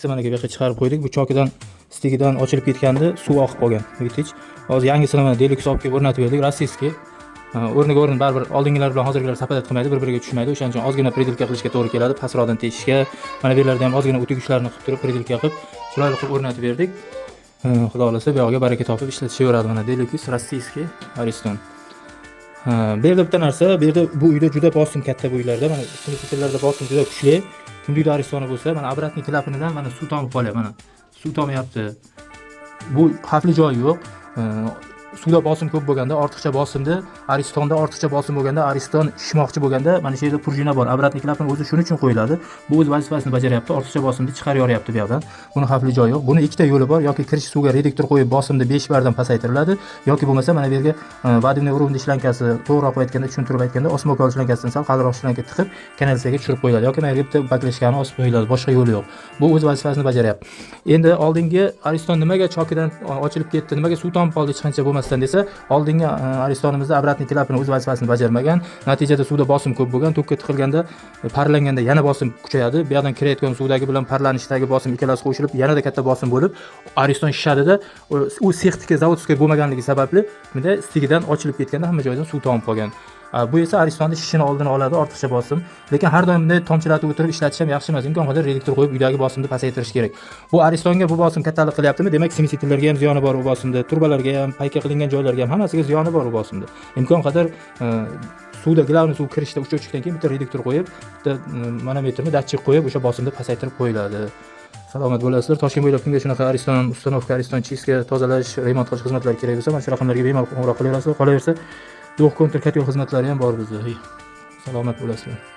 Mana bu yoqqa chiqarib qo'ydik. Bu chokidan stikidan ochilib ketganda suv oqib qolgan. Видите? Hozir yangisini mana Deluxe olib kelib o'rnatib berdik. Rossiyskiy. O'rniga o'rin baribir oldingilar bilan hozirgilar sapadat qilmaydi, bir-biriga tushmaydi. O'shaning uchun ozgina predilka qilishga to'g'ri keladi, pastroqdan teshishga. Mana bu yerlarda ham ozgina o'tugishlarni qilib turib predilka qilib, chiroyli qilib o'rnatib berdik. Xudo xolasa bu yoqqa baraka topib ishlatishaveradi. Mana Deluxe rossiyskiy Ariston. Bu yerda bitta narsa, bu yerda bu uyda juda bosim katta bu uylarda. Mana sinflarda bosim juda kuchli. Kimlikda Aristoni bo'lsa, mana обратный klapanidan mana suv tomib qolyapti, mana. Suv tomayapti. Bu xavfli joyi yo'q. Suvda bosim ko'p bo'lganda, ortiqcha bosimda, Aristonda ortiqcha bosim bo'lganda, Ariston shishmoqchi bo'lganda, mana shu yerda prujina bor. Обратный klapan o'zi shuning uchun qo'yiladi. Bu o'z vazifasini bajaryapti, ortiqcha bosimni chiqarib yoryapti bu yoqdan. Buni xavfli joyi yo'q. Buni ikkita yo'li bor, yoki kirish suvga reduktor qo'yib bosimni 5 bardan pasaytiriladi, yoki bo'lmasa mana bu yerga vadivniy urovni shlankasi, to'g'riroq aytganda, tushuntirib aytganda, osmokol shlankasidan sal qadroq shlanka tiqib, kanalizatsiyaga tushirib qo'yiladi, yoki mana bu yerga bitta baklashkani osib qo'yiladi, boshqa yo'li yo'q. Bu o'z vazifasini bajaryapti. Endi oldingi Ariston nimaga chokidan ochilib ketdi, nimaga suv tomib qoldi hech qancha bo'lmasdan desa, oldingi Aristonimizda обратный klapan o'z vazifasini bajarmagan. Natijada suvda bosim ko'p bo'lgan, to'kka tiqilganda, parlanganda yana bosim kuchayadi. Bu yerdan kirayotgan suvdagi bilan parlanishdagi bosim ikkalasi qo'shilib, yanada katta bosim bo'lib, Ariston shishadida, u sextika zavodskiy bo'lmaganligi sababli bunda stikidan ochilib ketganda hamma joydan suv tomib qolgan. Bu esa Aristonni shishini oldini oladi, ortiqcha bosim. Lekin har doim bunday tomchilatib o'tirib ishlatish ham yaxshi emas. Imkon qadar reduktor qo'yib uydagi bosimni pasaytirish kerak. Bu Aristonga bu bosim kattalik qilyaptimi? Demak, simisitillarga ham ziyoni bor u bosimda, turbalarga ham, payka qilingan joylarga ham hammasiga ziyoni bor u bosimda. Imkon qadar suvda glavni suv kirishda uch-uchdan keyin bitta reduktor qo'yib, bitta manometrni datchik qo'yib, o'sha bosimni pasaytirib qo'yiladi. Salomat bo'lasizlar. Toshkent bo'ylab kimga shunaqa Ariston, ustanovka, Ariston chiska, tozalash, remont qilish xizmatlari kerak bo'lsa, mana shu raqamlarga bemalol qo'ng'iroq qilaverasizlar. Qolaversa, yo'q kontr kat yo'l xizmatlari ham bor bizda. Salomat bo'lasizlar.